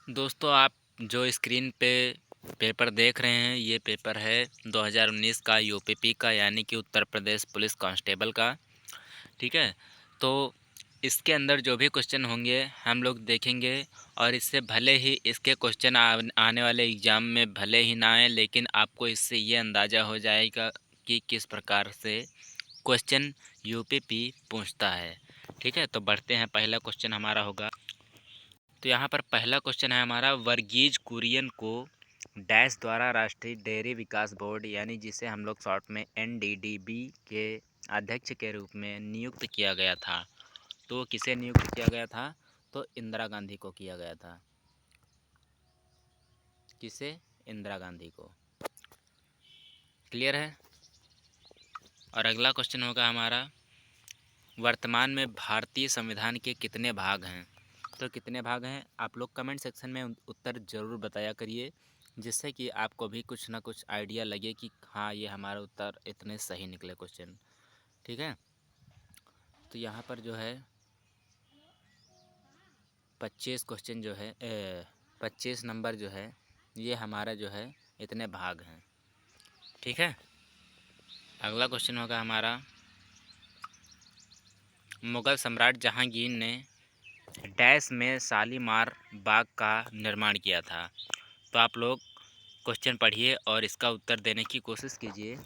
दोस्तों, आप जो स्क्रीन पे पेपर देख रहे हैं, ये पेपर है 2019 का यूपीपी का, यानी कि उत्तर प्रदेश पुलिस कांस्टेबल का। ठीक है। तो इसके अंदर जो भी क्वेश्चन होंगे हम लोग देखेंगे, और इससे भले ही इसके क्वेश्चन आने वाले एग्ज़ाम में भले ही ना आए, लेकिन आपको इससे ये अंदाज़ा हो जाएगा कि किस प्रकार से क्वेश्चन यूपीपी पूछता है। ठीक है, तो बढ़ते हैं। पहला क्वेश्चन हमारा होगा, तो यहाँ पर पहला क्वेश्चन है हमारा, वर्गीज कुरियन को डैश द्वारा राष्ट्रीय डेयरी विकास बोर्ड, यानी जिसे हम लोग शॉर्ट में एनडीडीबी के अध्यक्ष के रूप में नियुक्त किया गया था। तो किसे नियुक्त किया गया था? तो इंदिरा गांधी को किया गया था। किसे? इंदिरा गांधी को। क्लियर है। और अगला क्वेश्चन होगा हमारा, वर्तमान में भारतीय संविधान के कितने भाग हैं? तो कितने भाग हैं, आप लोग कमेंट सेक्शन में उत्तर ज़रूर बताया करिए, जिससे कि आपको भी कुछ ना कुछ आइडिया लगे कि हाँ, ये हमारा उत्तर इतने सही निकले क्वेश्चन। ठीक है। तो यहाँ पर जो है 25 क्वेश्चन जो है 25 नंबर जो है, ये हमारा जो है इतने भाग हैं। ठीक है। अगला क्वेश्चन होगा हमारा, मुग़ल सम्राट जहांगीर ने डैश में शालीमार बाग का निर्माण किया था। तो आप लोग क्वेश्चन पढ़िए और इसका उत्तर देने की कोशिश कीजिए।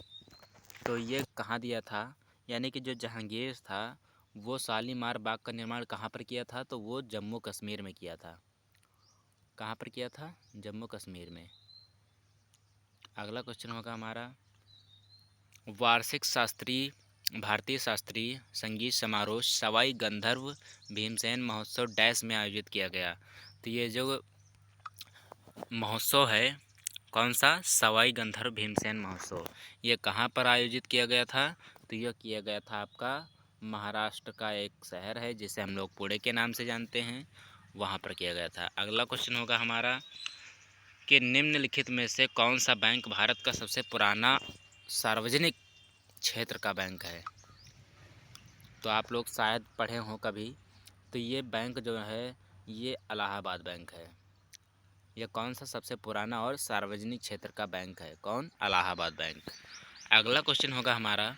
तो ये कहाँ दिया था, यानी कि जो जहांगीर था वो शालीमार बाग का निर्माण कहाँ पर किया था? तो वो जम्मू कश्मीर में किया था। कहाँ पर किया था? जम्मू कश्मीर में। अगला क्वेश्चन होगा हमारा, वार्षिक भारतीय शास्त्रीय संगीत समारोह सवाई गंधर्व भीमसेन महोत्सव डैश में आयोजित किया गया। तो ये जो महोत्सव है, कौन सा? सवाई गंधर्व भीमसेन महोत्सव। ये कहाँ पर आयोजित किया गया था? तो यह किया गया था आपका महाराष्ट्र का एक शहर है जिसे हम लोग पुणे के नाम से जानते हैं, वहाँ पर किया गया था। अगला क्वेश्चन होगा हमारा कि निम्नलिखित में से कौन सा बैंक भारत का सबसे पुराना सार्वजनिक क्षेत्र का बैंक है? तो आप लोग शायद पढ़े हों कभी। तो ये बैंक जो है, ये इलाहाबाद बैंक है। यह कौन सा सबसे पुराना और सार्वजनिक क्षेत्र का बैंक है? कौन? इलाहाबाद बैंक। अगला क्वेश्चन होगा हमारा,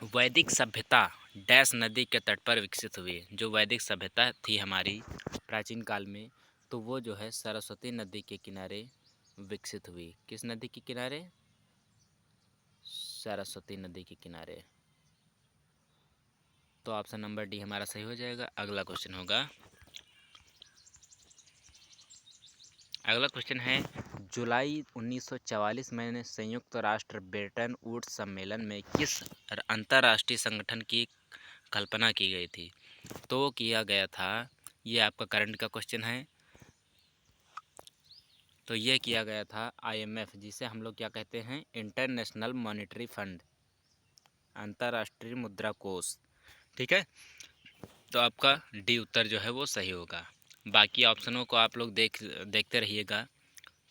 वैदिक सभ्यता डैश नदी के तट पर विकसित हुई। जो वैदिक सभ्यता थी हमारी प्राचीन काल में, तो वो जो है सरस्वती नदी के किनारे विकसित हुई। किस नदी के किनारे? सरस्वती नदी के किनारे। तो ऑप्शन नंबर डी हमारा सही हो जाएगा। अगला क्वेश्चन होगा, अगला क्वेश्चन है, जुलाई 1944 में संयुक्त राष्ट्र ब्रेटन वुड्स सम्मेलन में किस अंतर्राष्ट्रीय संगठन की कल्पना की गई थी? तो किया गया था, ये आपका करंट का क्वेश्चन है। तो ये किया गया था आईएमएफ, जिसे हम लोग क्या कहते हैं? इंटरनेशनल मॉनेटरी फंड, अंतर्राष्ट्रीय मुद्रा कोष। ठीक है। तो आपका डी उत्तर जो है वो सही होगा। बाकी ऑप्शनों को आप लोग देखते रहिएगा।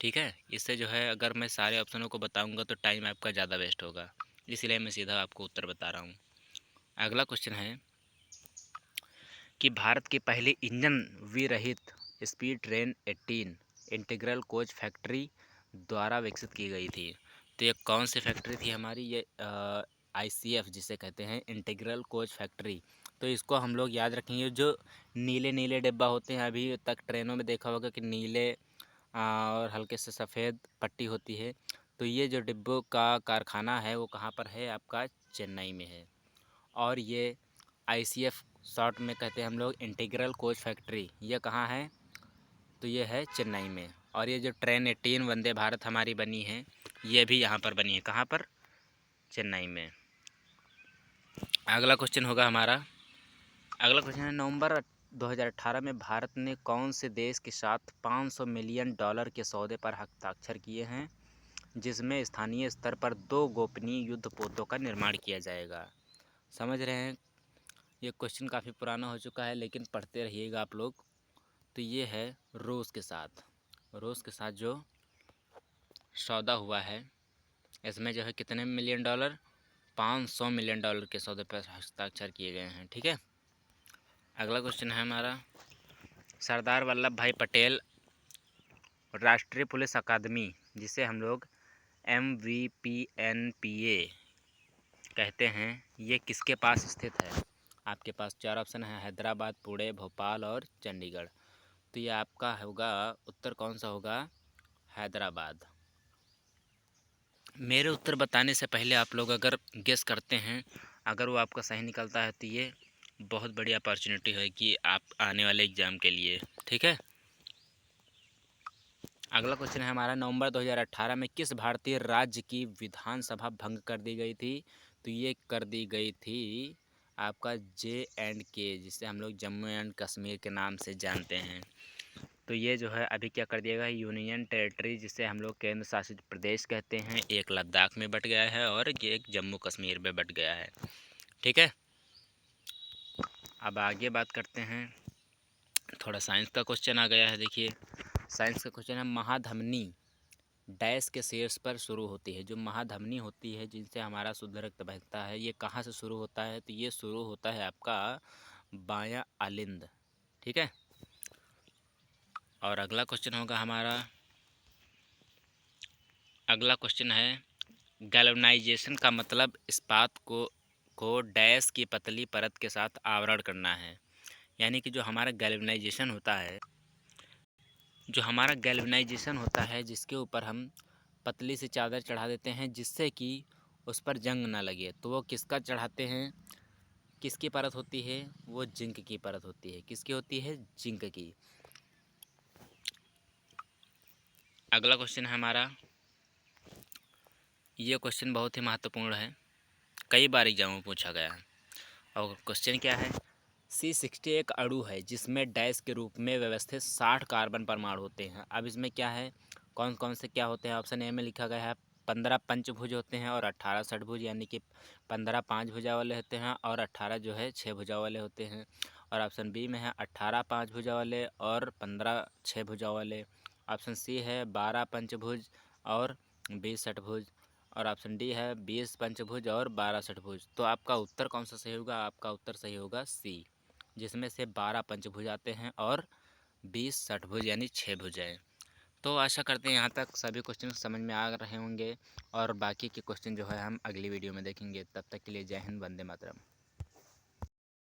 ठीक है। इससे जो है, अगर मैं सारे ऑप्शनों को बताऊंगा तो टाइम आपका ज़्यादा वेस्ट होगा, इसलिए मैं सीधा आपको उत्तर बता रहा हूँ। अगला क्वेश्चन है कि भारत की पहली इंजन विरहित speed train 18 integral coach factory द्वारा विकसित की गई थी। तो ये कौन सी फैक्ट्री थी हमारी? ये आईसीएफ जिसे कहते हैं, इंटीग्रल कोच फैक्ट्री। तो इसको हम लोग याद रखेंगे। जो नीले नीले डिब्बा होते हैं, अभी तक ट्रेनों में देखा होगा कि नीले और हल्के से सफ़ेद पट्टी होती है। तो ये जो डिब्बों का कारखाना है वो कहाँ पर है? आपका चेन्नई में है। और ये आईसीएफ शॉर्ट में कहते हैं हम लोग, इंटीग्रल कोच फैक्ट्री, ये कहाँ है? तो ये है चेन्नई में। और ये जो ट्रेन 18 वंदे भारत हमारी बनी है, ये भी यहाँ पर बनी है। कहाँ पर? चेन्नई में। अगला क्वेश्चन होगा हमारा, अगला क्वेश्चन है, नवंबर 2018 में भारत ने कौन से देश के साथ $500 मिलियन के सौदे पर हस्ताक्षर किए हैं, जिसमें स्थानीय स्तर पर 2 गोपनीय युद्धपोतों का निर्माण किया जाएगा? समझ रहे हैं? ये क्वेश्चन काफ़ी पुराना हो चुका है, लेकिन पढ़ते रहिएगा आप लोग। तो ये है रूस के साथ। रूस के साथ जो सौदा हुआ है, इसमें जो है कितने मिलियन डॉलर? $500 मिलियन के सौदे पर हस्ताक्षर किए गए हैं। ठीक है। अगला क्वेश्चन है हमारा, सरदार वल्लभ भाई पटेल राष्ट्रीय पुलिस अकादमी, जिसे हम लोग MVPNPA कहते हैं, ये किसके पास स्थित है? आपके पास 4 ऑप्शन है, हैदराबाद, पुणे, भोपाल और चंडीगढ़। तो ये आपका होगा उत्तर, कौन सा होगा? हैदराबाद। मेरे उत्तर बताने से पहले आप लोग अगर गेस करते हैं, अगर वो आपका सही निकलता है तो ये बहुत बड़ी अपॉर्चुनिटी है कि आप आने वाले एग्ज़ाम के लिए, ठीक है। अगला क्वेश्चन है हमारा, नवंबर 2018 में किस भारतीय राज्य की विधानसभा भंग कर दी गई थी? तो ये कर दी गई थी आपका JNK, जिसे हम लोग जम्मू एंड कश्मीर के नाम से जानते हैं। तो ये जो है अभी क्या कर दिया गया, यूनियन टेरिटरी, जिसे हम लोग केंद्र शासित प्रदेश कहते हैं, एक लद्दाख में बट गया है और ये एक जम्मू कश्मीर में बट गया है, ठीक है। अब आगे बात करते हैं, थोड़ा साइंस का क्वेश्चन आ गया है। देखिए साइंस का क्वेश्चन है, महाधमनी डैश के शीर्ष पर शुरू होती है। जो महाधमनी होती है जिनसे हमारा शुद्ध रक्त बहता है, ये कहाँ से शुरू होता है? तो ये शुरू होता है आपका बायां आलिंद, ठीक है। और अगला क्वेश्चन होगा हमारा, अगला क्वेश्चन है, गैल्वेनाइजेशन का मतलब इस्पात को डैश की पतली परत के साथ आवरण करना है। यानी कि जो हमारा गैल्वेनाइजेशन होता है, जिसके ऊपर हम पतली सी चादर चढ़ा देते हैं जिससे कि उस पर जंग ना लगे, तो वो किसका चढ़ाते हैं? किसकी परत होती है? वो जिंक की परत होती है। किसकी होती है? जिंक की। अगला क्वेश्चन है हमारा, ये क्वेश्चन बहुत ही महत्वपूर्ण है, कई बार एग्जाम में पूछा गया है। और क्वेश्चन क्या है, C60 एक अणु है जिसमें डैश के रूप में व्यवस्थित 60 कार्बन परमाणु होते हैं। अब इसमें क्या है, कौन कौन से क्या होते हैं? ऑप्शन ए में लिखा गया है 15 पंचभुज होते हैं और 18 षटभुज, यानी कि 15 5 भुजा वाले होते हैं और 18 जो है 6 भुजा वाले होते हैं। और ऑप्शन बी में है 18 5 भुजा वाले और 15 6 भुजा वाले। ऑप्शन सी है 12 पंचभुज और 20 षटभुज। और ऑप्शन डी है 20 पंचभुज और 12 षटभुज। तो आपका उत्तर कौन सा सही होगा? आपका उत्तर सही होगा सी, जिसमें से 12 पंचभुज आते हैं और 20 षटभुज यानी 6 भुजाएं। तो आशा करते हैं यहाँ तक सभी क्वेश्चन समझ में आ रहे होंगे और बाकी के क्वेश्चन जो है हम अगली वीडियो में देखेंगे। तब तक के लिए जय हिंद, वंदे मातरम।